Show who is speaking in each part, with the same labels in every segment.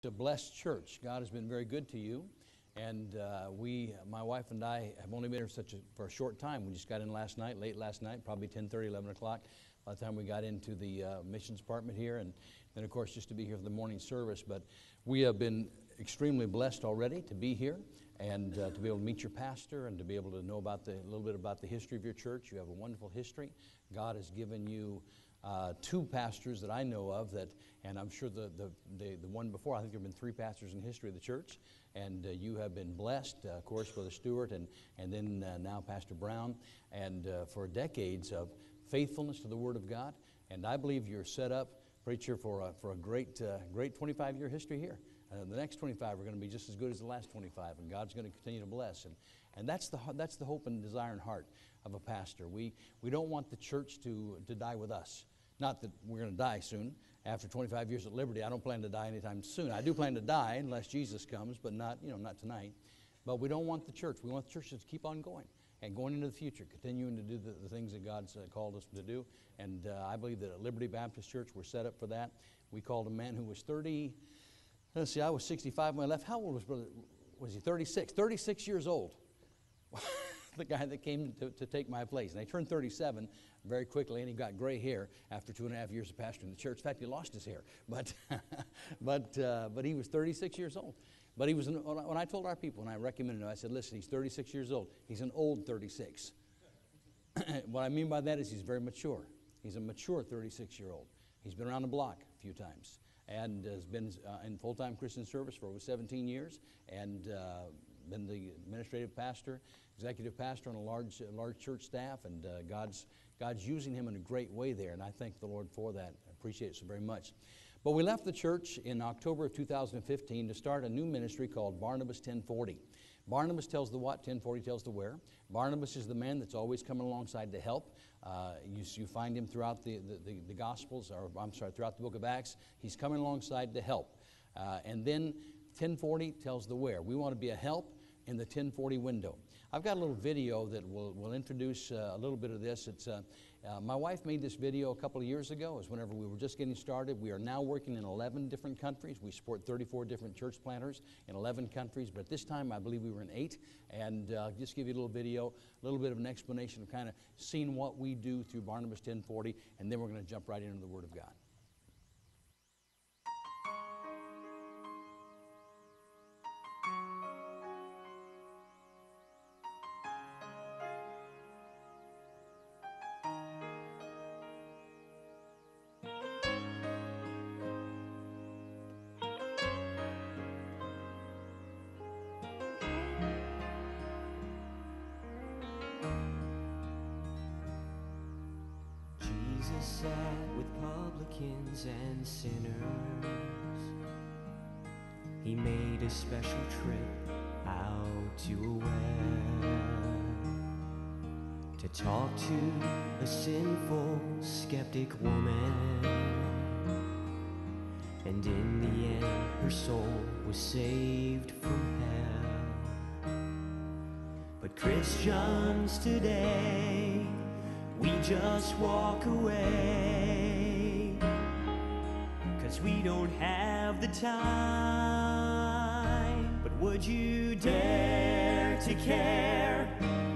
Speaker 1: A blessed church. God has been very good to you, and my wife and I have only been here for a short time. We just got in late last night, probably 10:30, 11 o'clock. By the time we got into the missions department here, and then of course just to be here for the morning service. But we have been extremely blessed already to be here and to be able to meet your pastor and to be able to know about a little bit about the history of your church. You have a wonderful history. God has given you two pastors that I know of and I'm sure the one before, I think there have been three pastors in the history of the church, and you have been blessed, of course, Brother Stewart, and then now Pastor Brown, and for decades of faithfulness to the Word of God. And I believe you're set up, preacher, for a great 25-year history here. The next 25 are going to be just as good as the last 25, and God's going to continue to bless. And that's the hope and desire and heart of a pastor. We don't want the church to die with us. Not that we're going to die soon. After 25 years at Liberty, I don't plan to die anytime soon. I do plan to die unless Jesus comes, but not tonight. But we don't want the church. We want the church to keep on going and going into the future, continuing to do the things that God's called us to do. And I believe that at Liberty Baptist Church, we're set up for that. We called a man who was 30. Let's see, I was 65 when I left. How old was he? 36. 36 years old. The guy that came to take my place. And I turned 37 very quickly, and he got gray hair after 2.5 years of pastoring the church. In fact, he lost his hair. But he was 36 years old. But he was, when I told our people, and I recommended him, I said, listen, he's 36 years old. He's an old 36. What I mean by that is he's very mature. He's a mature 36-year-old. He's been around the block a few times and has been in full-time Christian service for over 17 years and been the administrative pastor, executive pastor on a large church staff, and God's using him in a great way there, and I thank the Lord for that. I appreciate it so very much. But we left the church in October of 2015 to start a new ministry called Barnabas 1040. Barnabas tells the what, 1040 tells the where. Barnabas is the man that's always coming alongside to help. You find him throughout the Gospels, throughout the book of Acts. He's coming alongside to help. And then 1040 tells the where. We want to be a help in the 1040 window. I've got a little video that will introduce a little bit of this. It's my wife made this video a couple of years ago. It was whenever we were just getting started. We are now working in 11 different countries. We support 34 different church planters in 11 countries, but at this time I believe we were in 8. And just give you a little video, a little bit of an explanation of kind of seeing what we do through Barnabas 1040, and then we're going to jump right into the Word of God.
Speaker 2: Jesus sat with publicans and sinners. He made a special trip out to a well to talk to a sinful, skeptic woman. And in the end, her soul was saved from hell. But Christians today, we just walk away, 'cause we don't have the time. But would you dare to care?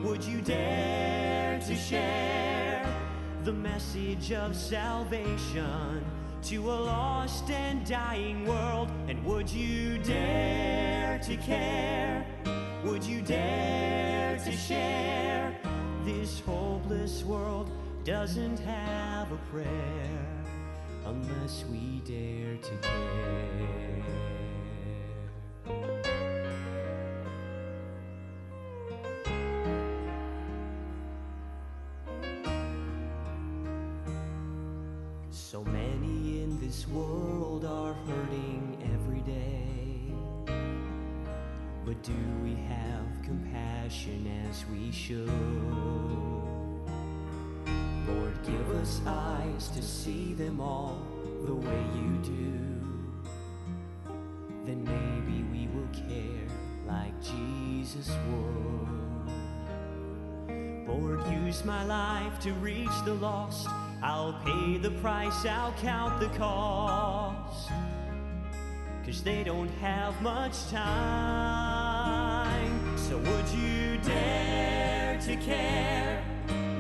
Speaker 2: Would you dare to share the message of salvation to a lost and dying world? And would you dare to care? Would you dare to share? This hopeless world doesn't have a prayer unless we dare to care. So many in this world are hurting every day, but do we have compassion as we should? Lord, give us eyes to see them all the way you do. Then maybe we will care like Jesus would. Lord, use my life to reach the lost. I'll pay the price, I'll count the cost. 'cause they don't have much time. So would you dare to care?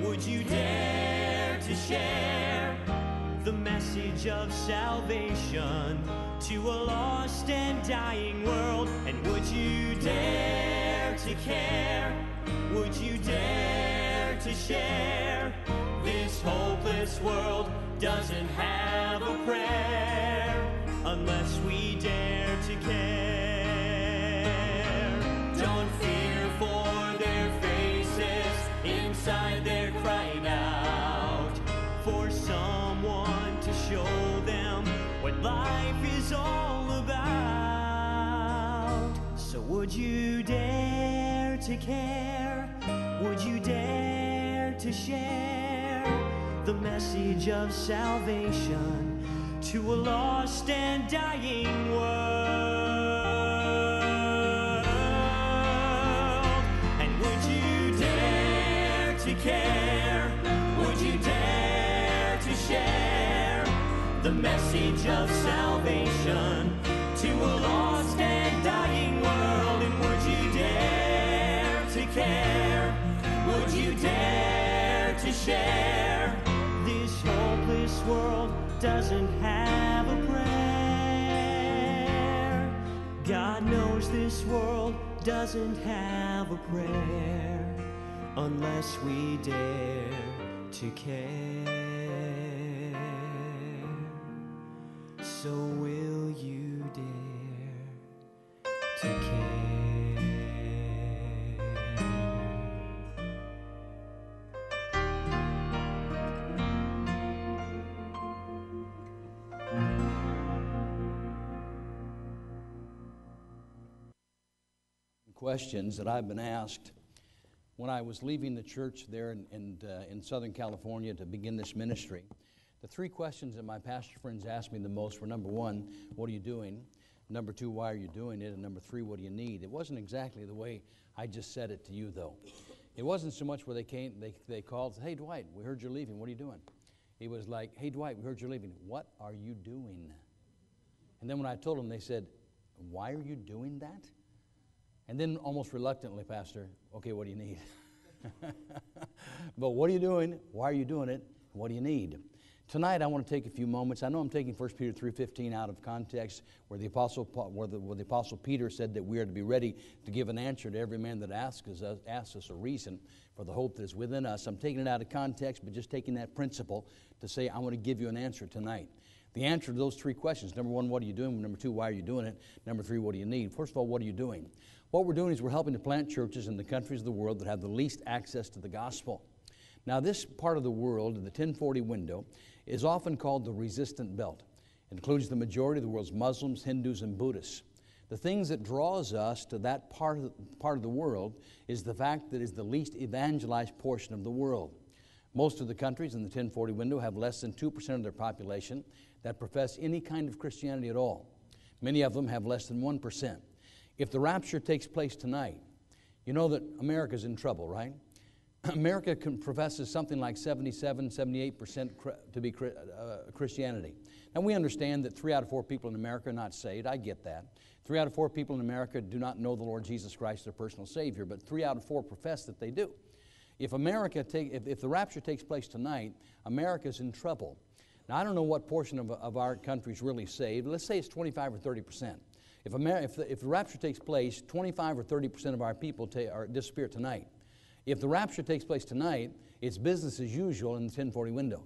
Speaker 2: Would you dare to share the message of salvation to a lost and dying world? And would you dare to care? Would you dare to share? This hopeless world doesn't have a prayer unless we dare to care. Don't fear for their faces, inside they're crying out for someone to show them what life is all about. So would you dare to care? Would you dare to share the message of salvation to a lost and dying world? And would you dare to care? Would you dare to share the message of salvation to a lost and dying world? And would you dare to care? Would you dare to share? This hopeless world doesn't have a prayer. God knows this world doesn't have a prayer unless we dare to care. So will you dare to care?
Speaker 1: Questions that I've been asked when I was leaving the church there in Southern California to begin this ministry. The three questions that my pastor friends asked me the most were, number one, what are you doing? Number two, why are you doing it? And number three, what do you need? It wasn't exactly the way I just said it to you, though. It wasn't so much where they came, they called, hey, Dwight, we heard you're leaving. What are you doing? It was like, hey, Dwight, we heard you're leaving. What are you doing? And then when I told them, they said, why are you doing that? And then almost reluctantly, Pastor, okay, what do you need? But what are you doing? Why are you doing it? What do you need? Tonight I want to take a few moments. I know I'm taking 1 Peter 3:15 out of context, where the Apostle Peter said that we are to be ready to give an answer to every man that asks us a reason for the hope that is within us. I'm taking it out of context, but just taking that principle to say I want to give you an answer tonight. The answer to those three questions: number one, what are you doing? Number two, why are you doing it? Number three, what do you need? First of all, what are you doing? What we're doing is we're helping to plant churches in the countries of the world that have the least access to the gospel. Now, this part of the world, in the 1040 window, is often called the resistant belt. It includes the majority of the world's Muslims, Hindus, and Buddhists. The things that draws us to that part of the world is the fact that it's the least evangelized portion of the world. Most of the countries in the 1040 window have less than 2% of their population that profess any kind of Christianity at all. Many of them have less than 1%. If the rapture takes place tonight, you know that America's in trouble, right? America professes something like 78% to be Christianity. Now, we understand that 3 out of 4 people in America are not saved. I get that. 3 out of 4 people in America do not know the Lord Jesus Christ, their personal Savior, but 3 out of 4 profess that they do. If the rapture takes place tonight, America's in trouble. Now, I don't know what portion of our country is really saved. Let's say it's 25 or 30%. If the rapture takes place, 25 or 30% of our people disappear tonight. If the rapture takes place tonight, it's business as usual in the 1040 window.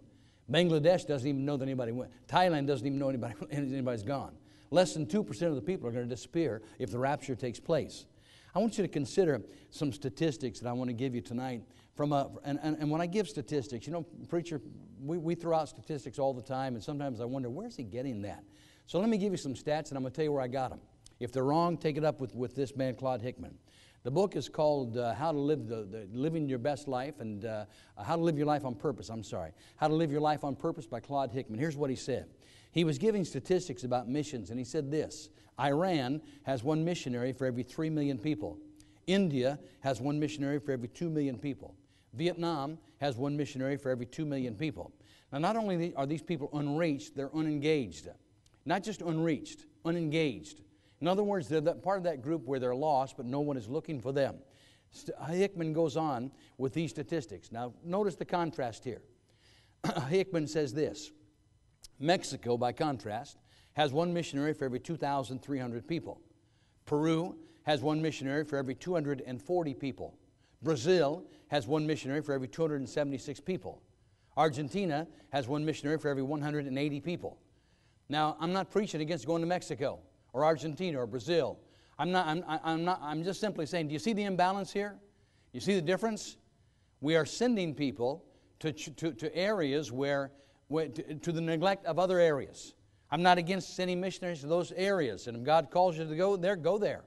Speaker 1: Bangladesh doesn't even know that anybody went. Thailand doesn't even know anybody's gone. Less than 2% of the people are going to disappear if the rapture takes place. I want you to consider some statistics that I want to give you tonight. And when I give statistics, you know, preacher, we throw out statistics all the time, and sometimes I wonder, where's he getting that? So let me give you some stats, and I'm going to tell you where I got them. If they're wrong, take it up with this man, Claude Hickman. The book is called How to Live Living Your Best Life, and How to Live Your Life on Purpose, How to Live Your Life on Purpose by Claude Hickman. Here's what he said. He was giving statistics about missions, and he said this: Iran has 1 missionary for every 3 million people. India has 1 missionary for every 2 million people. Vietnam has 1 missionary for every 2 million people. Now, not only are these people unreached, they're unengaged. Not just unreached. unengaged. In other words, they're part of that group where they're lost, but no one is looking for them. Hickman goes on with these statistics. Now, notice the contrast here. Hickman says this. Mexico, by contrast, has one missionary for every 2,300 people. Peru has one missionary for every 240 people. Brazil has one missionary for every 276 people. Argentina has one missionary for every 180 people. Now, I'm not preaching against going to Mexico or Argentina or Brazil. I'm just simply saying, do you see the imbalance here? You see the difference? We are sending people to areas to the neglect of other areas. I'm not against sending missionaries to those areas, and if God calls you to go there, go there.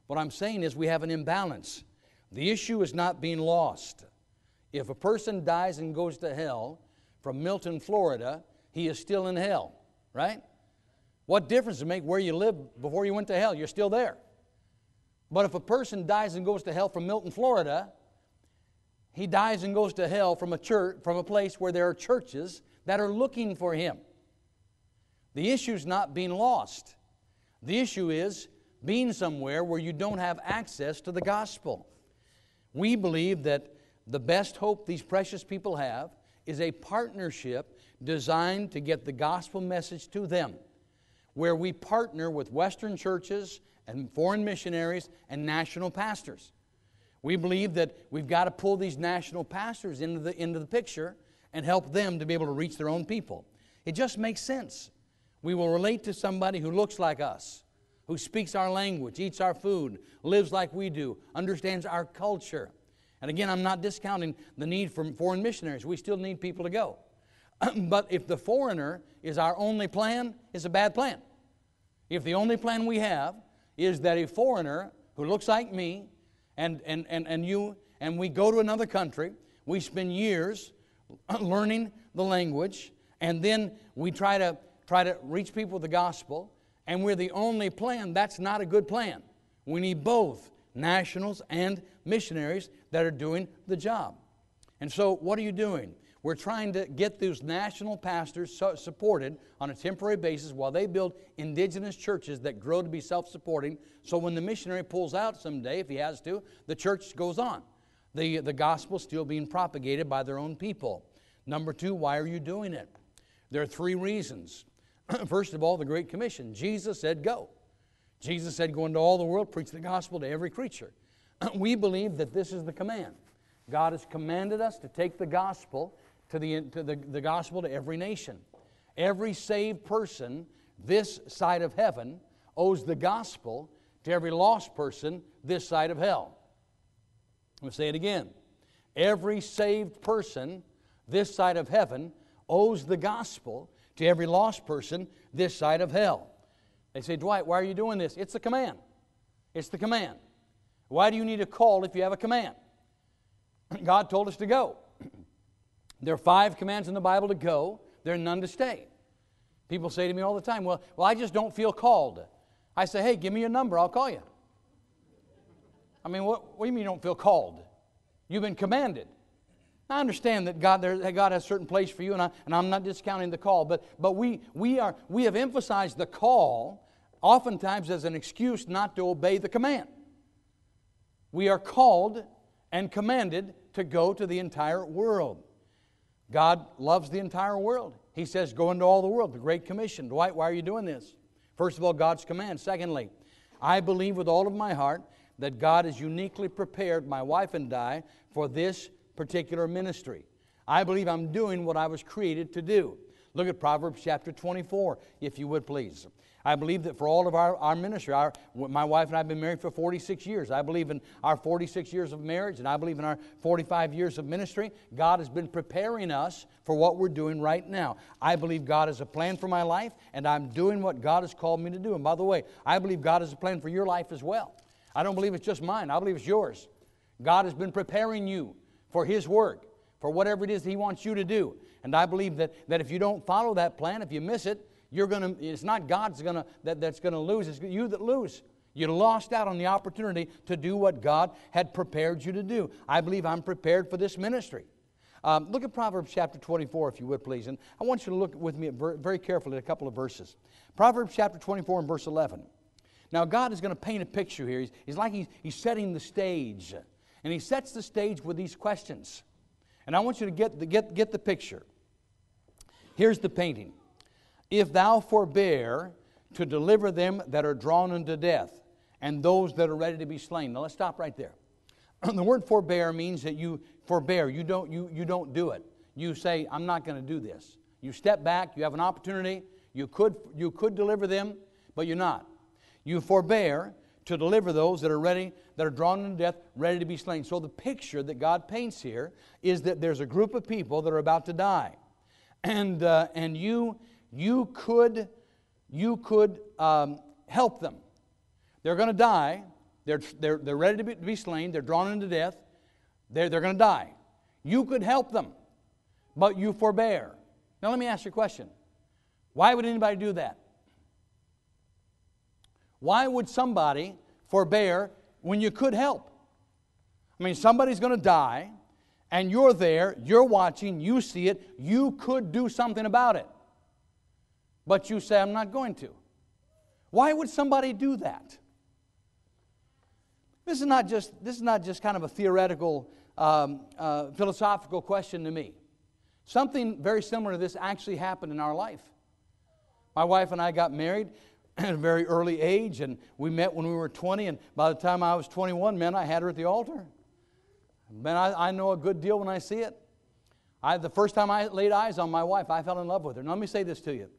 Speaker 1: What I'm saying is we have an imbalance. The issue is not being lost. If a person dies and goes to hell from Milton, Florida, he is still in hell, right? What difference does it make where you lived before you went to hell? You're still there. But if a person dies and goes to hell from Milton, Florida, he dies and goes to hell from a place where there are churches that are looking for him. The issue is not being lost. The issue is being somewhere where you don't have access to the gospel. We believe that the best hope these precious people have is a partnership designed to get the gospel message to them, where we partner with Western churches and foreign missionaries and national pastors. We believe that we've got to pull these national pastors into the picture and help them to be able to reach their own people. It just makes sense. We will relate to somebody who looks like us, who speaks our language, eats our food, lives like we do, understands our culture. And again, I'm not discounting the need for foreign missionaries. We still need people to go. But if the foreigner is our only plan, it's a bad plan. If the only plan we have is that a foreigner who looks like me and you, and we go to another country, we spend years learning the language, and then we try to reach people with the gospel, and we're the only plan, that's not a good plan. We need both nationals and missionaries that are doing the job. And so what are you doing? We're trying to get those national pastors supported on a temporary basis while they build indigenous churches that grow to be self-supporting, so when the missionary pulls out someday, if he has to, the church goes on. The gospel still being propagated by their own people. Number two, why are you doing it? There are three reasons. First of all, the Great Commission. Jesus said, go. Jesus said, go into all the world, preach the gospel to every creature. We believe that this is the command. God has commanded us to take the gospel the gospel to every nation. Every saved person this side of heaven owes the gospel to every lost person this side of hell. I'm going to say it again. Every saved person this side of heaven owes the gospel to every lost person this side of hell. They say, Dwight, why are you doing this? It's the command. It's the command. Why do you need a call if you have a command? God told us to go. There are 5 commands in the Bible to go. There are none to stay. People say to me all the time, well, I just don't feel called. I say, hey, give me your number, I'll call you. I mean, what do you mean you don't feel called? You've been commanded. I understand that God has a certain place for you, and I'm not discounting the call, but we have emphasized the call oftentimes as an excuse not to obey the command. We are called and commanded to go to the entire world. God loves the entire world. He says, go into all the world, the Great Commission. Dwight, why are you doing this? First of all, God's command. Secondly, I believe with all of my heart that God has uniquely prepared my wife and I for this particular ministry. I believe I'm doing what I was created to do. Look at Proverbs chapter 24, if you would please. I believe that for all of our ministry, my wife and I have been married for 46 years. I believe in our 46 years of marriage, and I believe in our 45 years of ministry. God has been preparing us for what we're doing right now. I believe God has a plan for my life, and I'm doing what God has called me to do. And by the way, I believe God has a plan for your life as well. I don't believe it's just mine. I believe it's yours. God has been preparing you for His work, for whatever it is He wants you to do. And I believe that if you don't follow that plan, if you miss it, it's not God's that's going to lose. It's you that lose. You lost out on the opportunity to do what God had prepared you to do. I believe I'm prepared for this ministry. Look at Proverbs chapter 24, if you would, please. And I want you to look with me very carefully at a couple of verses. Proverbs chapter 24 and verse 11. Now, God is going to paint a picture here. He's like he's setting the stage. And He sets the stage with these questions. And I want you to get the picture. Here's the painting. If thou forbear to deliver them that are drawn unto death, and those that are ready to be slain. Now let's stop right there. The word forbear means that you forbear. You don't do it. You say, I'm not going to do this. You step back. You have an opportunity. You could deliver them, but you're not. You forbear to deliver those that are ready, that are drawn unto death, ready to be slain. So the picture that God paints here is that there's a group of people that are about to die, and you could help them. They're going to die. They're ready to be slain. They're drawn into death. They're going to die. You could help them, but you forbear. Now let me ask you a question. Why would anybody do that? Why would somebody forbear when you could help? I mean, somebody's going to die, and you're there, you're watching, you see it, you could do something about it. But you say, I'm not going to. Why would somebody do that? This is not just kind of a theoretical, philosophical question to me. Something very similar to this actually happened in our life. My wife and I got married at a very early age, and we met when we were 20, and by the time I was 21, man, I had her at the altar. Man, I know a good deal when I see it. The first time I laid eyes on my wife, I fell in love with her. Now, let me say this to you.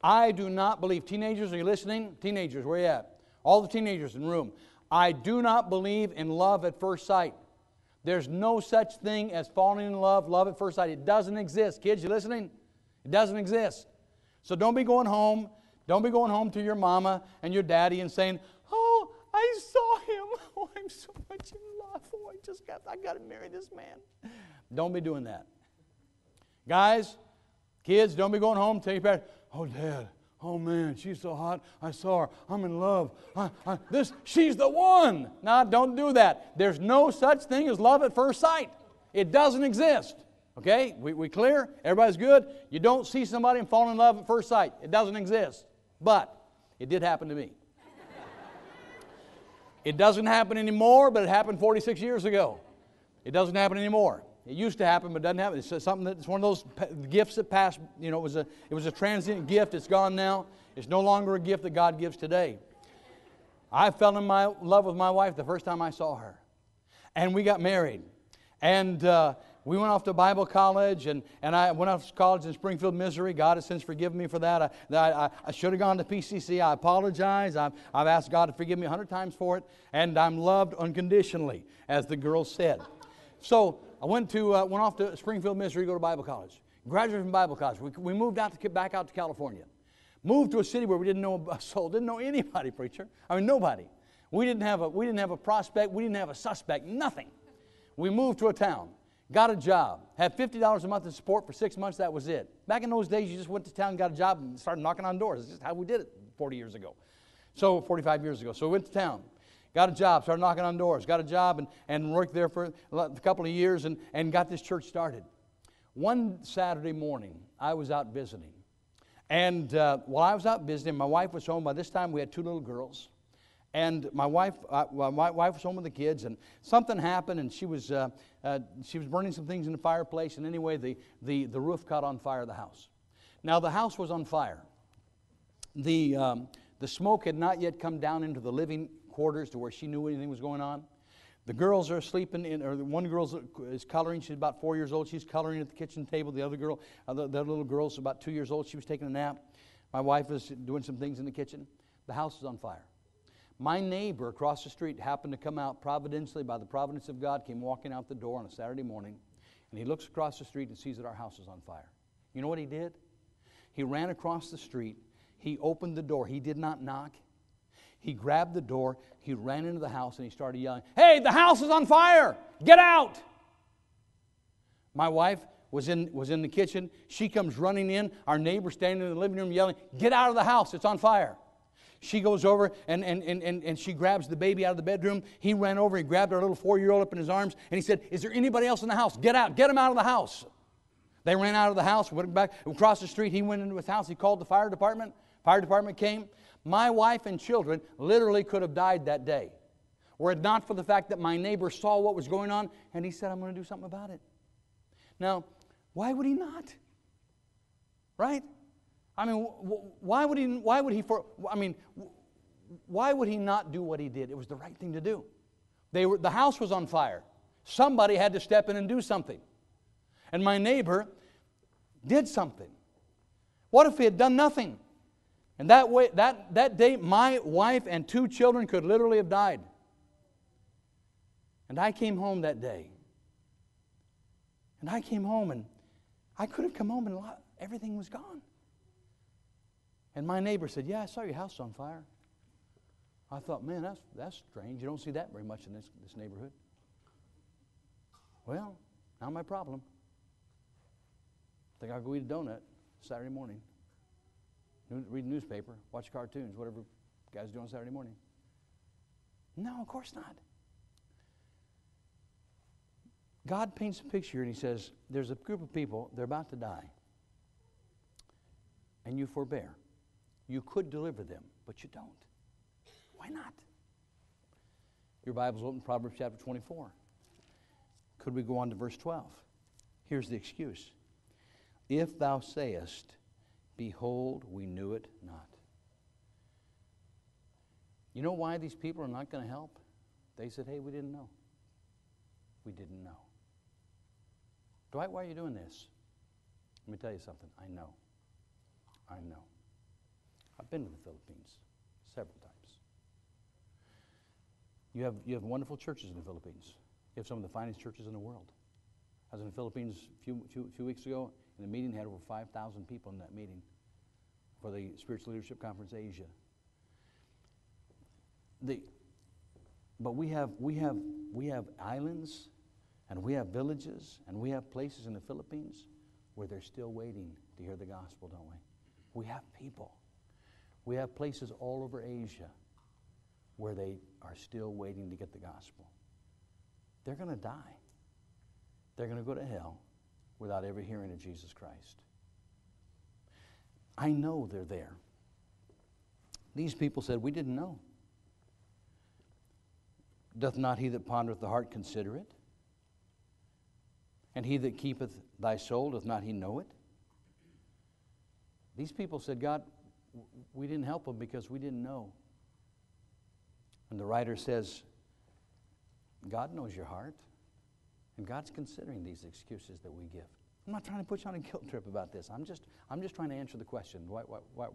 Speaker 1: I do not believe, teenagers, are you listening? Teenagers, where you at? All the teenagers in the room. I do not believe in love at first sight. There's no such thing as falling in love at first sight. It doesn't exist. Kids, you listening? It doesn't exist. So don't be going home. Don't be going home to your mama and your daddy and saying, oh, I saw him. Oh, I'm so much in love. Oh, I got to marry this man. Don't be doing that. Guys, kids, don't be going home and tell your parents, oh, Dad, oh, man, she's so hot. I saw her. I'm in love. She's the one. No, don't do that. There's no such thing as love at first sight. It doesn't exist. Okay? We clear? Everybody's good? You don't see somebody and fall in love at first sight. It doesn't exist. But it did happen to me. It doesn't happen anymore, but it happened 46 years ago. It doesn't happen anymore. It used to happen, but it doesn't happen. It's something it's one of those gifts that passed. You know, it was a transient gift. It's gone now. It's no longer a gift that God gives today. I fell in love with my wife the first time I saw her, and we got married, and we went off to Bible college, and I went off to college in Springfield, Missouri. God has since forgiven me for that. I should have gone to PCC. I apologize. I've asked God to forgive me 100 times for it, and I'm loved unconditionally, as the girls said. So I went off to Springfield, Missouri, to go to Bible college. Graduated from Bible college. We moved back out to California. Moved to a city where we didn't know a soul, didn't know anybody, preacher. I mean, nobody. We didn't have a prospect. We didn't have a suspect. Nothing. We moved to a town. Got a job. Had $50 a month in support for 6 months. That was it. Back in those days, you just went to town, got a job, and started knocking on doors. This is how we did it 45 years ago. So we went to town. Got a job, started knocking on doors. Got a job and worked there for a couple of years and got this church started. One Saturday morning, I was out visiting. And while I was out visiting, my wife was home. By this time, we had 2 little girls. And my wife was home with the kids, and something happened, and she was burning some things in the fireplace, and anyway, the roof caught on fire of the house. Now, the house was on fire. The smoke had not yet come down into the living quarters to where she knew anything was going on. The girls are sleeping, one girl is coloring. She's about 4 years old. She's coloring at the kitchen table. The other girl, the little girl's about 2 years old. She was taking a nap. My wife was doing some things in the kitchen. The house was on fire. My neighbor across the street happened to come out providentially, by the providence of God, came walking out the door on a Saturday morning, and he looks across the street and sees that our house is on fire. You know what he did? He ran across the street. He opened the door. He did not knock. He grabbed the door. He ran into the house, and he started yelling, "Hey, the house is on fire! Get out!" My wife was in the kitchen. She comes running in. Our neighbor standing in the living room yelling, "Get out of the house! It's on fire!" She goes over and she grabs the baby out of the bedroom. He ran over. He grabbed our little 4-year-old up in his arms, and he said, "Is there anybody else in the house? Get out. Get him out of the house." They ran out of the house, went back across the street. He went into his house. He called the fire department. Fire department came. My wife and children literally could have died that day, were it not for the fact that my neighbor saw what was going on, and he said, I'm going to do something about it. Now, why would he not? Right? I mean, why would he not do what he did? It was the right thing to do. The house was on fire. Somebody had to step in and do something. And my neighbor did something. What if he had done nothing? And that day, my wife and 2 children could literally have died. And I came home that day. And I came home, and I could have come home and everything was gone. And my neighbor said, yeah, I saw your house on fire. I thought, man, that's strange. You don't see that very much in this neighborhood. Well, not my problem. I think I'll go eat a donut Saturday morning. Read the newspaper, watch cartoons, whatever guys do on Saturday morning. No, of course not. God paints a picture and He says, there's a group of people, they're about to die. And you forbear. You could deliver them, but you don't. Why not? Your Bible's open, Proverbs chapter 24. Could we go on to verse 12? Here's the excuse. If thou sayest, behold, we knew it not. You know why these people are not going to help? They said, hey, we didn't know. We didn't know. Dwight, why are you doing this? Let me tell you something. I know. I've been to the Philippines several times. You have wonderful churches in the Philippines. You have some of the finest churches in the world. I was in the Philippines a few weeks ago, and the meeting had over 5,000 people in that meeting for the Spiritual Leadership Conference Asia. But we have islands, and we have villages, and we have places in the Philippines where they're still waiting to hear the gospel, don't we? We have people. We have places all over Asia where they are still waiting to get the gospel. They're going to die. They're going to go to hell without ever hearing of Jesus Christ. I know they're there. These people said, we didn't know. Doth not he that pondereth the heart consider it? And he that keepeth thy soul, doth not he know it? These people said, God, we didn't help them because we didn't know. And the writer says, God knows your heart, and God's considering these excuses that we give. I'm not trying to put you on a guilt trip about this. I'm just trying to answer the question, why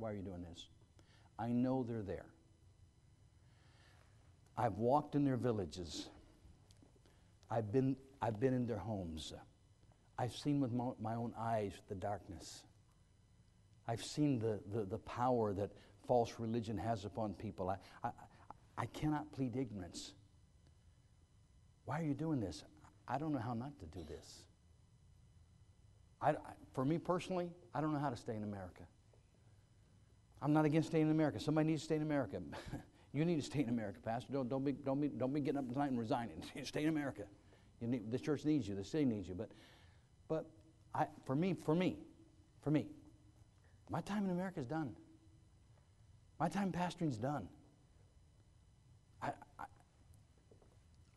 Speaker 1: are you doing this? I know they're there. I've walked in their villages. I've been in their homes. I've seen with my own eyes the darkness. I've seen the power that false religion has upon people. I cannot plead ignorance. Why are you doing this? I don't know how not to do this. For me personally, I don't know how to stay in America. I'm not against staying in America. Somebody needs to stay in America. You need to stay in America, Pastor. Don't be getting up tonight and resigning. Stay in America. The church needs you. The city needs you. But for me, my time in America is done. My time pastoring is done.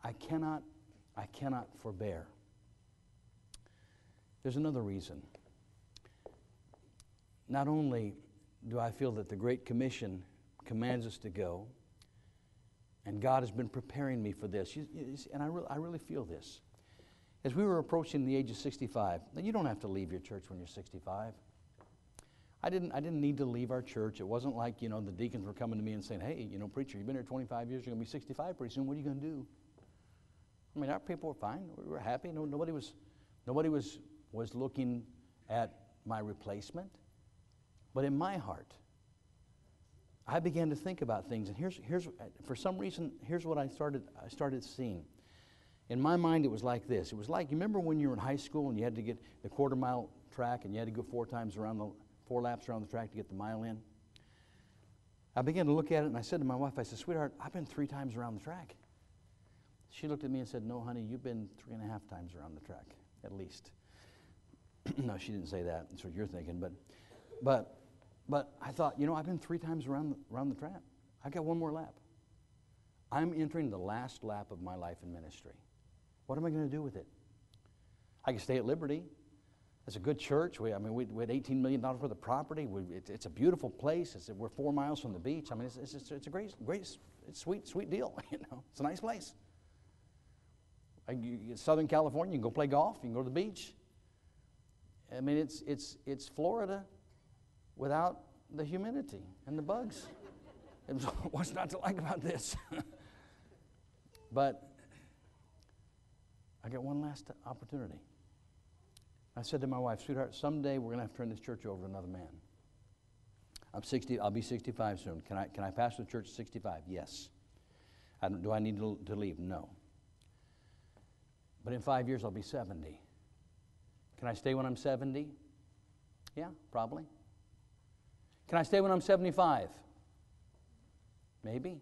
Speaker 1: I cannot forbear. There's another reason. Not only do I feel that the Great Commission commands us to go, and God has been preparing me for this, and I really feel this. As we were approaching the age of 65, now you don't have to leave your church when you're 65. I didn't need to leave our church. It wasn't like, the deacons were coming to me and saying, hey, preacher, you've been here 25 years, you're going to be 65 pretty soon, what are you going to do? I mean, our people were fine. We were happy. Nobody was looking at my replacement. But in my heart, I began to think about things, and here's for some reason, here's what I started seeing. In my mind, it was like this. It was like, you remember when you were in high school and you had to get the quarter-mile track and you had to go 4 laps around the track to get the mile in? I began to look at it, and I said to my wife, I said, sweetheart, I've been 3 times around the track. She looked at me and said, no, honey, you've been 3.5 times around the track, at least. No, she didn't say that. That's what you're thinking. But I thought, you know, I've been 3 times around the track. I got one more lap. I'm entering the last lap of my life in ministry. What am I going to do with it? I can stay at Liberty. It's a good church. We had $18 million worth of property. It's a beautiful place. We're 4 miles from the beach. I mean, it's a great, sweet deal. You know, it's a nice place. Southern California, you can go play golf. You can go to the beach. I mean, it's Florida without the humidity and the bugs. What's not to like about this? But I got one last opportunity. I said to my wife, sweetheart, someday we're going to have to turn this church over to another man. I'm 60. I'll be 65 soon. Can I pastor the church at 65? Yes. Do I need to leave? No. But in 5 years, I'll be 70. Can I stay when I'm 70? Yeah, probably. Can I stay when I'm 75? Maybe.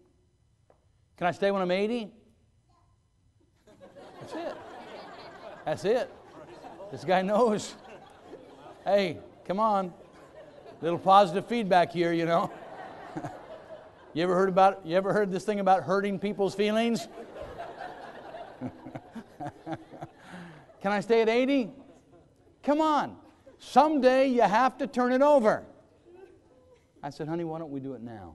Speaker 1: Can I stay when I'm 80? That's it. That's it. This guy knows. Hey, come on. Little positive feedback here, you know. You ever heard this thing about hurting people's feelings? Can I stay at 80? Come on. Someday you have to turn it over. I said, honey, why don't we do it now?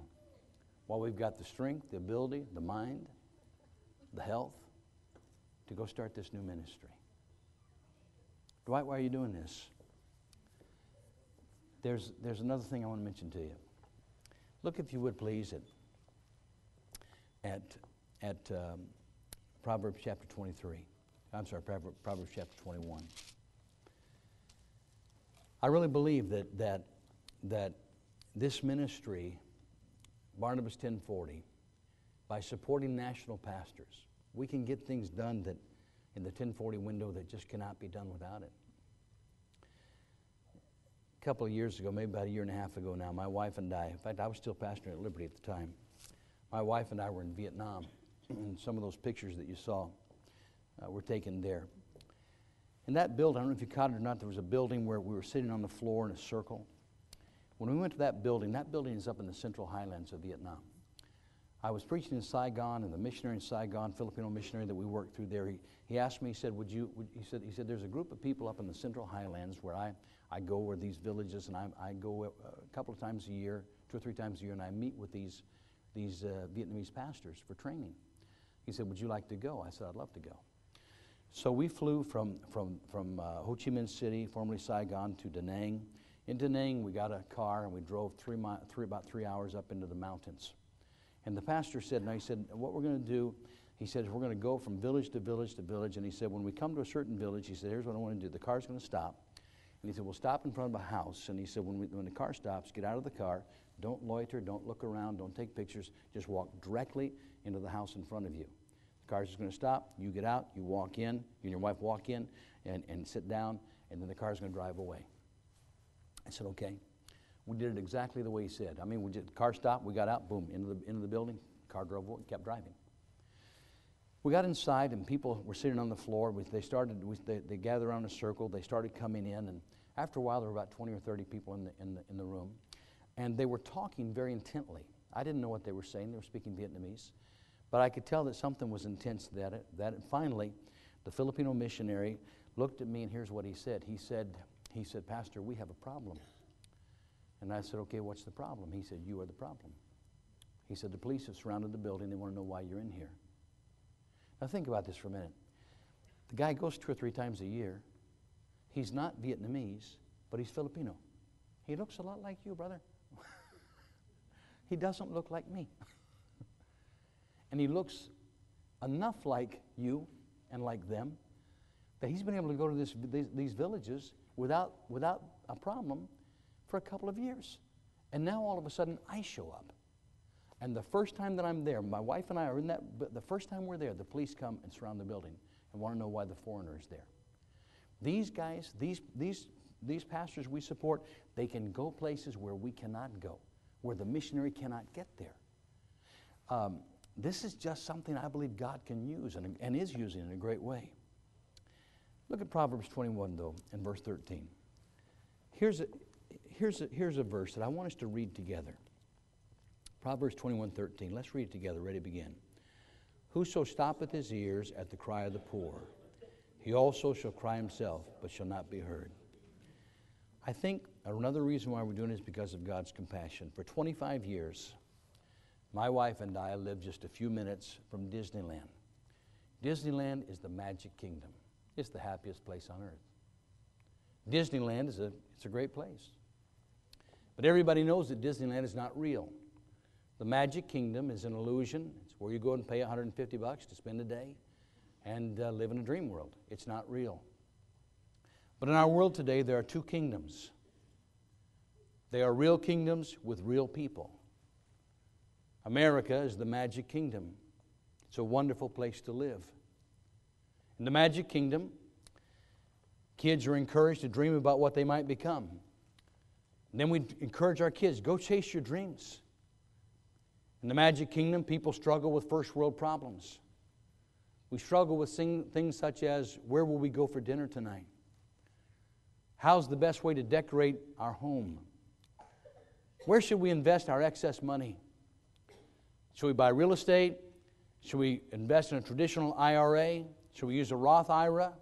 Speaker 1: While we've got the strength, the ability, the mind, the health to go start this new ministry. Dwight, why are you doing this? There's another thing I want to mention to you. Look, if you would please, at Proverbs chapter 23. I'm sorry, Proverbs chapter 21. I really believe that this ministry, Barnabas 1040, by supporting national pastors, we can get things done that in the 1040 window that just cannot be done without it. A couple of years ago, maybe about a year and a half ago now, my wife and I, in fact, I was still pastoring at Liberty at the time. My wife and I were in Vietnam, and some of those pictures that you saw were taken there. In that building, I don't know if you caught it or not, there was a building where we were sitting on the floor in a circle. When we went to that building is up in the central highlands of Vietnam. I was preaching in Saigon, and the missionary in Saigon, Filipino missionary that we worked through there, he asked me, he said, he said, there's a group of people up in the central highlands where I go, where these villages, and I go a couple of times a year, 2 or 3 times a year, and I meet with these Vietnamese pastors for training. He said, would you like to go? I said, I'd love to go. So we flew from Ho Chi Minh City, formerly Saigon, to Da Nang. In Da Nang, we got a car, and we drove about 3 hours up into the mountains. And the pastor said, and I said, what we're going to do, he said, we're going to go from village to village to village. And he said, when we come to a certain village, he said, here's what I want to do. The car's going to stop. And he said, we'll stop in front of a house. And he said, when the car stops, get out of the car. Don't loiter. Don't look around. Don't take pictures. Just walk directly into the house in front of you. The car's just going to stop. You get out. You walk in. You and your wife walk in and sit down. And then the car's going to drive away. I said, okay. We did it exactly the way he said. I mean, the car stopped, we got out, boom, into the building, car drove away, kept driving. We got inside, and people were sitting on the floor. They gathered around in a circle. They started coming in, and after a while, there were about 20 or 30 people in the room, and they were talking very intently. I didn't know what they were saying. They were speaking Vietnamese, but I could tell that something was intense. That finally, the Filipino missionary looked at me, and here's what he said. He said, Pastor, we have a problem. And I said, okay, what's the problem? He said, you are the problem. He said, the police have surrounded the building. They want to know why you're in here. Now think about this for a minute. The guy goes 2 or 3 times a year. He's not Vietnamese, but he's Filipino. He looks a lot like you, brother. He doesn't look like me. And he looks enough like you and like them that he's been able to go to these villages without a problem for a couple of years. And now all of a sudden I show up. And the first time that I'm there, my wife and I are in that, but the first time we're there, the police come and surround the building and want to know why the foreigner is there. These guys, these pastors we support, they can go places where we cannot go, where the missionary cannot get there. This is just something I believe God can use and is using in a great way. Look at Proverbs 21, though, and verse 13. Here's a verse that I want us to read together. Proverbs 21:13. Let's read it together. Ready to begin. Whoso stoppeth his ears at the cry of the poor, he also shall cry himself, but shall not be heard. I think another reason why we're doing it is because of God's compassion. For 25 years, my wife and I lived just a few minutes from Disneyland. Disneyland is the magic kingdom. It's the happiest place on earth. Disneyland it's a great place. But everybody knows that Disneyland is not real. The magic kingdom is an illusion. It's where you go and pay $150 to spend a day and live in a dream world. It's not real. But in our world today, there are two kingdoms. They are real kingdoms with real people. America is the magic kingdom. It's a wonderful place to live. In the magic kingdom, kids are encouraged to dream about what they might become. And then we encourage our kids, go chase your dreams. In the magic kingdom, people struggle with first world problems. We struggle with things such as, where will we go for dinner tonight? How's the best way to decorate our home? Where should we invest our excess money? Should we buy real estate? Should we invest in a traditional IRA? Should we use a Roth IRA?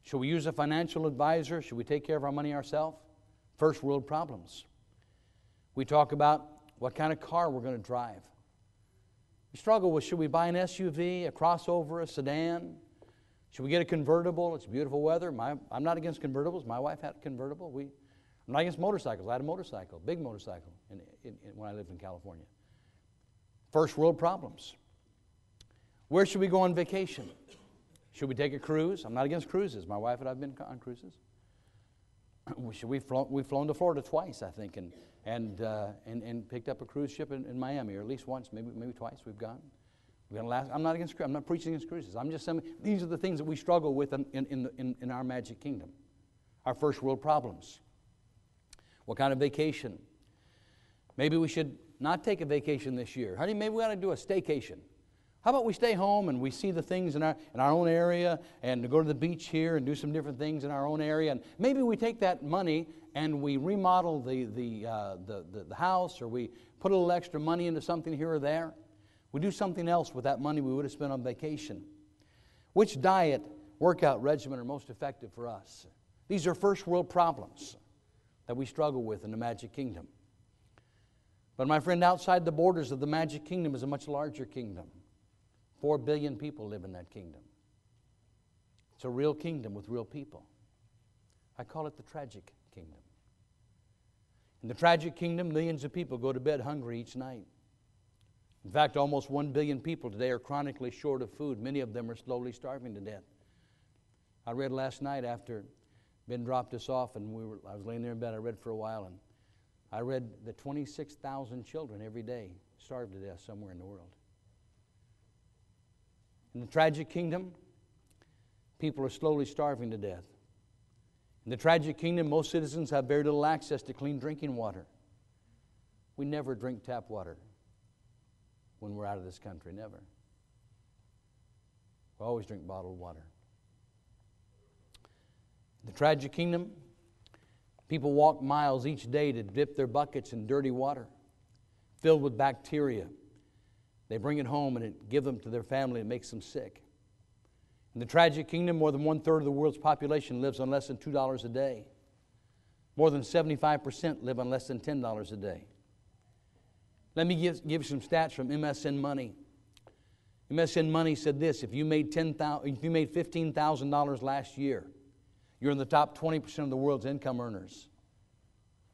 Speaker 1: Should we use a financial advisor? Should we take care of our money ourselves? First world problems. We talk about what kind of car we're going to drive. We struggle with, should we buy an SUV, a crossover, a sedan? Should we get a convertible? It's beautiful weather. I'm not against convertibles. My wife had a convertible. I'm not against motorcycles. I had a motorcycle, big motorcycle, when I lived in California. First world problems. Where should we go on vacation? Should we take a cruise? I'm not against cruises. My wife and I have been on cruises. We've flown to Florida twice, I think, and picked up a cruise ship in Miami, or at least once, maybe twice we've gone. I'm not preaching against cruises. I'm just saying these are the things that we struggle with in our magic kingdom, our first world problems. What kind of vacation? Maybe we should not take a vacation this year. Honey, maybe we ought to do a staycation. How about we stay home and we see the things in our own area, and go to the beach here and do some different things in our own area, and maybe we take that money and we remodel the house, or we put a little extra money into something here or there. We do something else with that money we would have spent on vacation. Which diet, workout regimen are most effective for us? These are first world problems that we struggle with in the magic kingdom. But my friend, outside the borders of the magic kingdom is a much larger kingdom. 4 billion people live in that kingdom. It's a real kingdom with real people. I call it the tragic kingdom. In the tragic kingdom, millions of people go to bed hungry each night. In fact, almost 1 billion people today are chronically short of food. Many of them are slowly starving to death. I read last night after Ben dropped us off, and I was laying there in bed. I read for a while, and I read that 26,000 children every day starve to death somewhere in the world. In the tragic kingdom, people are slowly starving to death. In the tragic kingdom, most citizens have very little access to clean drinking water. We never drink tap water when we're out of this country, never. We always drink bottled water. In the tragic kingdom, people walk miles each day to dip their buckets in dirty water filled with bacteria. They bring it home and give them to their family. It makes them sick. In the tragic kingdom, more than 1/3 of the world's population lives on less than $2 a day. More than 75% live on less than $10 a day. Let me give some stats from MSN Money. MSN Money said this: if you made $15,000 last year, you're in the top 20% of the world's income earners.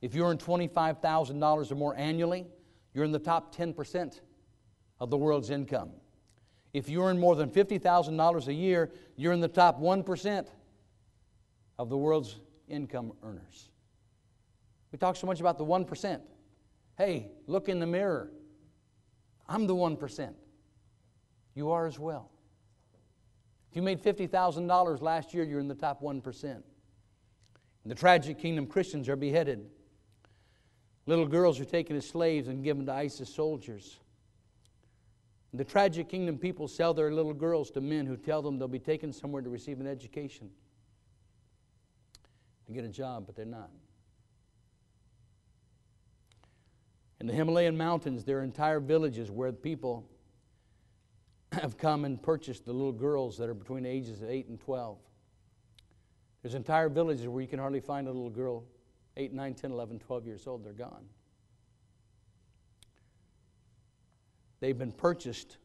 Speaker 1: If you earn $25,000 or more annually, you're in the top 10% of the world's income. If you earn more than $50,000 a year, you're in the top 1% of the world's income earners. We talk so much about the 1%. Hey, look in the mirror. I'm the 1%. You are as well. If you made $50,000 last year, you're in the top 1%. In the tragic kingdom, Christians are beheaded. Little girls are taken as slaves and given to ISIS soldiers. In the tragic kingdom, people sell their little girls to men who tell them they'll be taken somewhere to receive an education. to get a job, but they're not. In the Himalayan mountains, there are entire villages where people have come and purchased the little girls that are between the ages of 8 and 12. There's entire villages where you can hardly find a little girl 8, 9, 10, 11, 12 years old. They're gone. They've been purchased,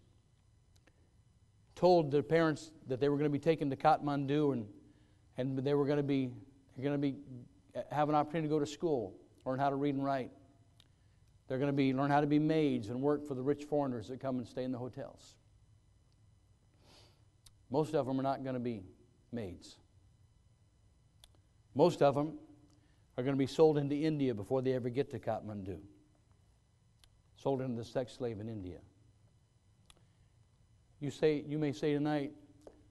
Speaker 1: told their parents that they were going to be taken to Kathmandu and they were going to be have an opportunity to go to school, learn how to read and write. They're going to learn how to be maids and work for the rich foreigners that come and stay in the hotels. Most of them are not going to be maids. Most of them are going to be sold into India before they ever get to Kathmandu. Sold into the sex slave in India. You may say tonight,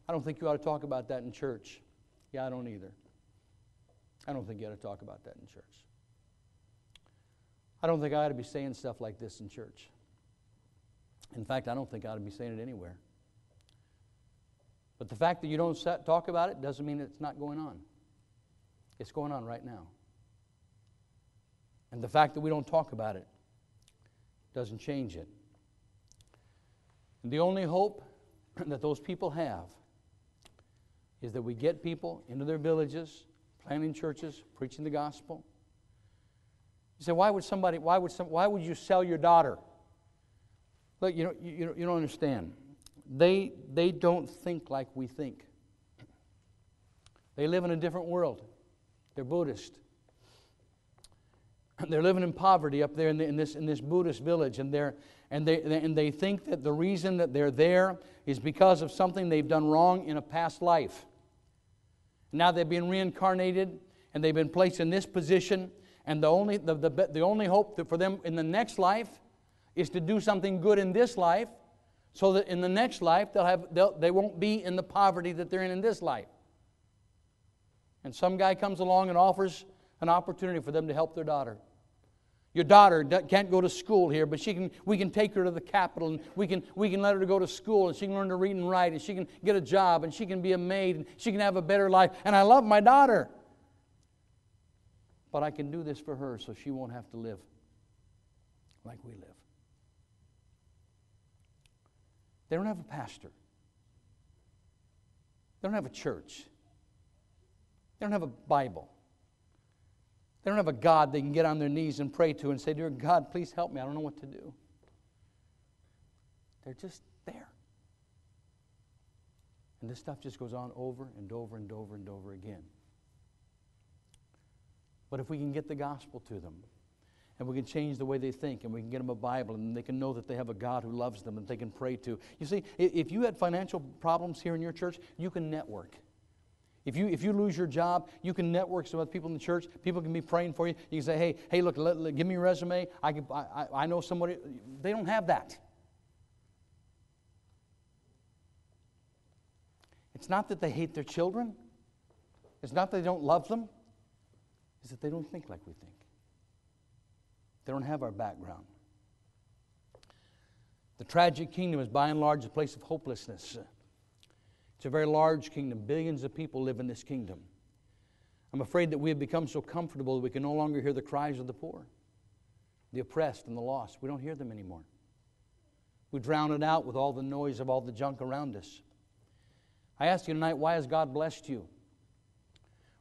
Speaker 1: I don't think you ought to talk about that in church. Yeah, I don't either. I don't think you ought to talk about that in church. I don't think I ought to be saying stuff like this in church. In fact, I don't think I ought to be saying it anywhere. But the fact that you don't talk about it doesn't mean it's not going on. It's going on right now. And the fact that we don't talk about it doesn't change it. And the only hope that those people have is that we get people into their villages, planting churches, preaching the gospel. You say, why would you sell your daughter? Look, you don't understand. They don't think like we think. They live in a different world. They're Buddhist. They're living in poverty up there in this Buddhist village, and they think that the reason that they're there is because of something they've done wrong in a past life. Now they've been reincarnated, and they've been placed in this position, and the only hope for them in the next life is to do something good in this life, so that in the next life they won't be in the poverty that they're in this life. And some guy comes along and offers an opportunity for them to help their daughter. Your daughter can't go to school here, but we can take her to the capital, and we can let her go to school, and she can learn to read and write, and she can get a job, and she can be a maid, and she can have a better life. And I love my daughter. But I can do this for her so she won't have to live like we live. They don't have a pastor. They don't have a church. They don't have a Bible. They don't have a God they can get on their knees and pray to and say, "Dear God, please help me. I don't know what to do." They're just there. And this stuff just goes on over and over and over and over again. But if we can get the gospel to them, and we can change the way they think, and we can get them a Bible, and they can know that they have a God who loves them and they can pray to. You see, if you had financial problems here in your church, you can network. If you lose your job, you can network with other people in the church. People can be praying for you. You can say, hey, look, give me your resume. I know somebody. They don't have that. It's not that they hate their children. It's not that they don't love them. It's that they don't think like we think. They don't have our background. The tragic kingdom is by and large a place of hopelessness. It's a very large kingdom. Billions of people live in this kingdom. I'm afraid that we have become so comfortable that we can no longer hear the cries of the poor, the oppressed, and the lost. We don't hear them anymore. We drown it out with all the noise of all the junk around us. I ask you tonight, why has God blessed you?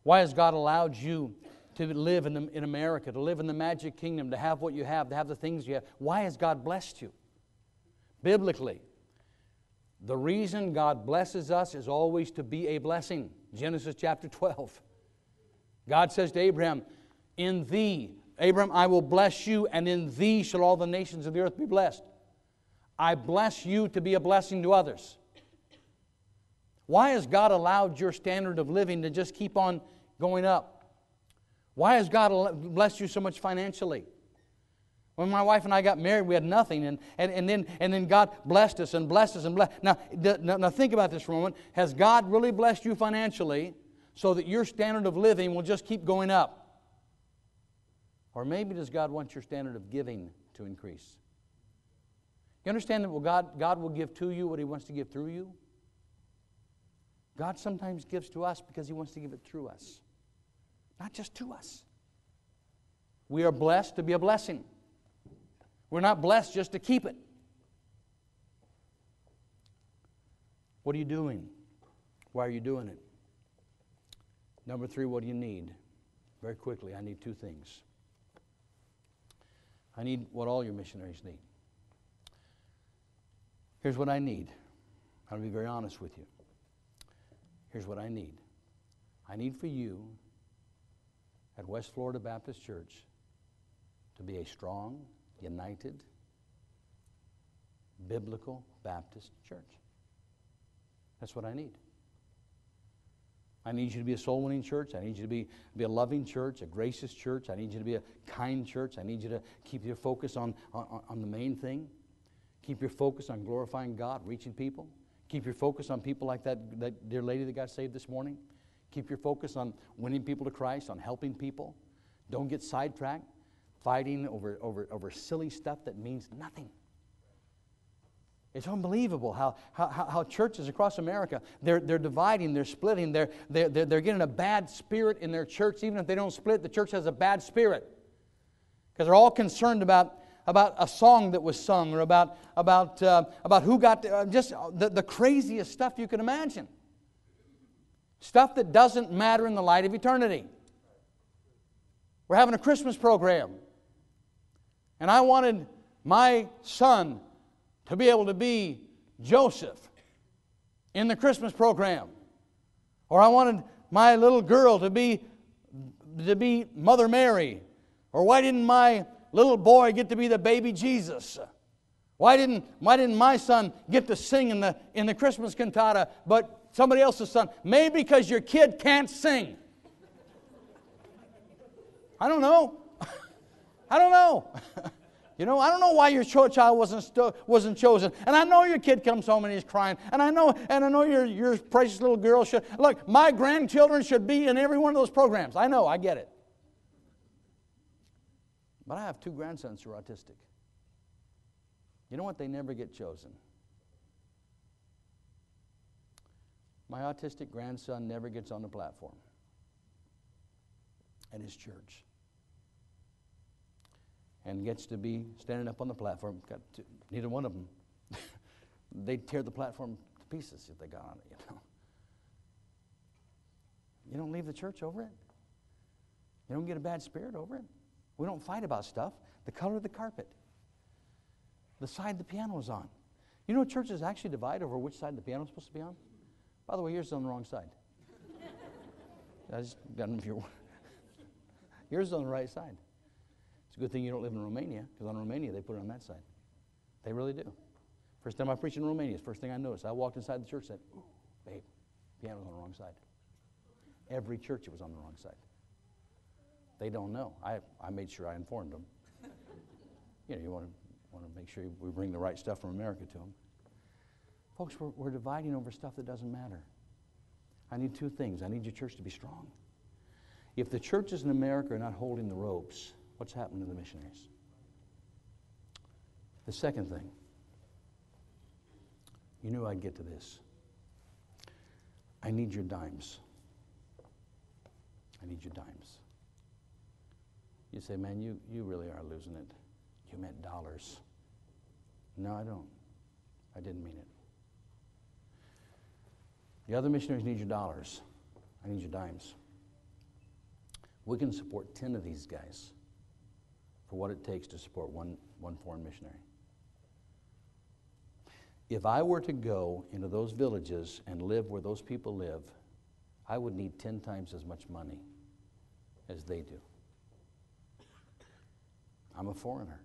Speaker 1: Why has God allowed you to live in America, to live in the magic kingdom, to have what you have, to have the things you have? Why has God blessed you? Biblically, the reason God blesses us is always to be a blessing. Genesis chapter 12. God says to Abraham, "In thee, Abraham, I will bless you, and in thee shall all the nations of the earth be blessed." I bless you to be a blessing to others. Why has God allowed your standard of living to just keep on going up? Why has God blessed you so much financially? When my wife and I got married, we had nothing, and then God blessed us and blessed us and blessed. Now think about this for a moment. Has God really blessed you financially so that your standard of living will just keep going up? Or maybe does God want your standard of giving to increase? You understand that God will give to you what He wants to give through you? God sometimes gives to us because He wants to give it through us. Not just to us. We are blessed to be a blessing. We're not blessed just to keep it. What are you doing? Why are you doing it? Number 3, what do you need? Very quickly, I need 2 things. I need what all your missionaries need. Here's what I need. I'll be very honest with you. Here's what I need. I need for you at West Florida Baptist Church to be a strong, united, biblical Baptist church. That's what I need. I need you to be a soul-winning church. I need you to be a loving church, a gracious church. I need you to be a kind church. I need you to keep your focus on the main thing. Keep your focus on glorifying God, reaching people. Keep your focus on people like that dear lady that got saved this morning. Keep your focus on winning people to Christ, on helping people. Don't get sidetracked, fighting over silly stuff that means nothing. It's unbelievable how churches across America, they're dividing, they're splitting, they're getting a bad spirit in their church. Even if they don't split, the church has a bad spirit. Because they're all concerned about a song that was sung, or about who got just the craziest stuff you can imagine. Stuff that doesn't matter in the light of eternity. We're having a Christmas program. And I wanted my son to be able to be Joseph in the Christmas program. Or I wanted my little girl to be Mother Mary. Or why didn't my little boy get to be the baby Jesus? Why didn't my son get to sing in the Christmas cantata, but somebody else's son? Maybe because your kid can't sing. I don't know. I don't know. I don't know why your child wasn't chosen. And I know your kid comes home and he's crying. And I know your precious little girl should. Look, my grandchildren should be in every one of those programs. I know, I get it. But I have 2 grandsons who are autistic. You know what? They never get chosen. My autistic grandson never gets on the platform at his church. And gets to be standing up on the platform. Neither one of them. They'd tear the platform to pieces if they got on it, You don't leave the church over it. You don't get a bad spirit over it. We don't fight about stuff. The color of the carpet. The side the piano is on. You know, churches actually divide over which side the piano is supposed to be on? By the way, yours is on the wrong side. I just don't know if you're... Yours is on the right side. It's a good thing you don't live in Romania, because on Romania they put it on that side. They really do. First time I preached in Romania, first thing I noticed, I walked inside the church and said, "Ooh, babe, piano's on the wrong side." Every church it was on the wrong side. They don't know. I made sure I informed them. You want to make sure we bring the right stuff from America to them. Folks, we're dividing over stuff that doesn't matter. I need 2 things. I need your church to be strong. If the churches in America are not holding the ropes, what's happened to the missionaries? The second thing, you knew I'd get to this. I need your dimes. I need your dimes. You say, man, you really are losing it. You meant dollars. No, I don't. I didn't mean it. The other missionaries need your dollars. I need your dimes. We can support 10 of these guys for what it takes to support one foreign missionary. If I were to go into those villages and live where those people live, I would need 10 times as much money as they do. I'm a foreigner.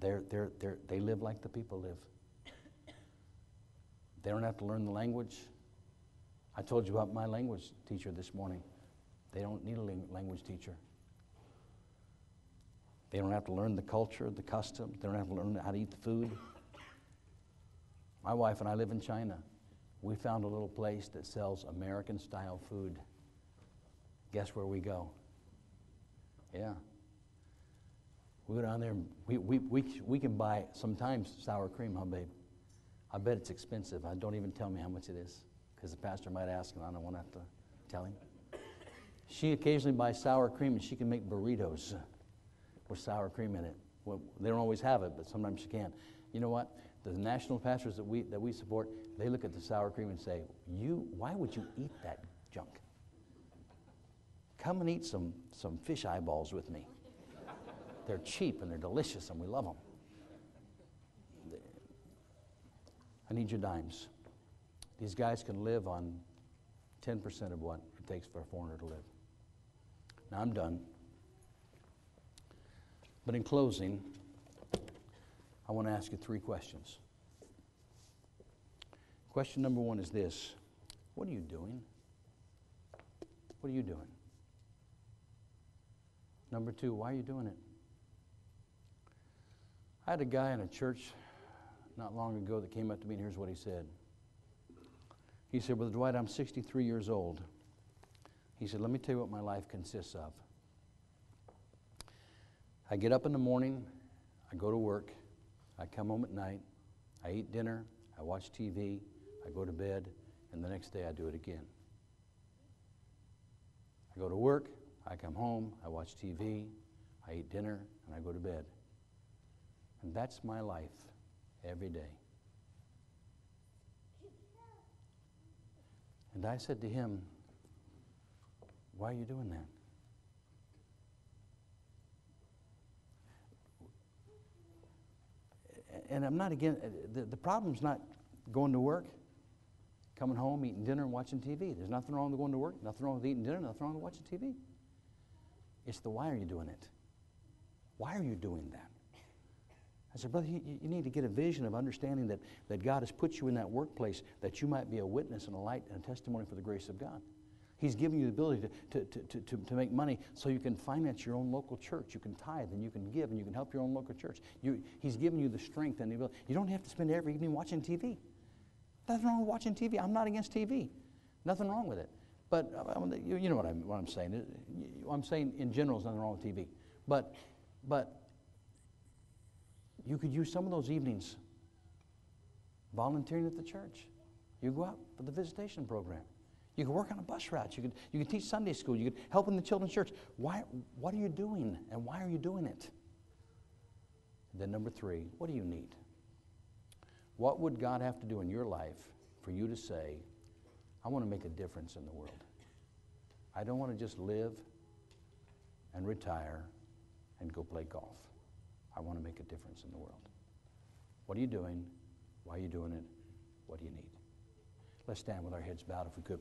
Speaker 1: They live like the people live. They don't have to learn the language. I told you about my language teacher this morning. They don't need a language teacher. They don't have to learn the culture, the customs. They don't have to learn how to eat the food. My wife and I live in China. We found a little place that sells American-style food. Guess where we go? Yeah. We go down there and we can buy sometimes sour cream, huh, babe? I bet it's expensive. Don't even tell me how much it is, because the pastor might ask and I don't want to have to tell him. She occasionally buys sour cream, and she can make burritos with sour cream in it. Well, they don't always have it, but sometimes she can. You know what? The national pastors that we support, they look at the sour cream and say, why would you eat that junk? Come and eat some fish eyeballs with me. They're cheap and they're delicious and we love them. I need your dimes. These guys can live on 10% of what it takes for a foreigner to live. Now I'm done. But in closing, I want to ask you 3 questions. Question number 1 is this: what are you doing? What are you doing? Number 2, why are you doing it? I had a guy in a church not long ago that came up to me, and here's what he said. He said, Brother Dwight, I'm 63 years old. He said, let me tell you what my life consists of. I get up in the morning, I go to work, I come home at night, I eat dinner, I watch TV, I go to bed, and the next day I do it again. I go to work, I come home, I watch TV, I eat dinner, and I go to bed. And that's my life every day. And I said to him, why are you doing that? And I'm not again, the problem's not going to work, coming home, eating dinner, and watching TV. There's nothing wrong with going to work, nothing wrong with eating dinner, nothing wrong with watching TV. It's the why are you doing it? Why are you doing that? I said, brother, you need to get a vision of understanding that God has put you in that workplace that you might be a witness and a light and a testimony for the grace of God. He's giving you the ability to make money so you can finance your own local church. You can tithe and you can give and you can help your own local church. He's giving you the strength and the ability. You don't have to spend every evening watching TV. Nothing wrong with watching TV. I'm not against TV. Nothing wrong with it. But you know what I'm saying. I'm saying in general there's nothing wrong with TV. But you could use some of those evenings volunteering at the church. You go out for the visitation program. You could work on a bus route. You could teach Sunday school. You could help in the children's church. What are you doing, and why are you doing it? Then number 3, what do you need? What would God have to do in your life for you to say, I want to make a difference in the world? I don't want to just live and retire and go play golf. I want to make a difference in the world. What are you doing? Why are you doing it? What do you need? Let's stand with our heads bowed if we could.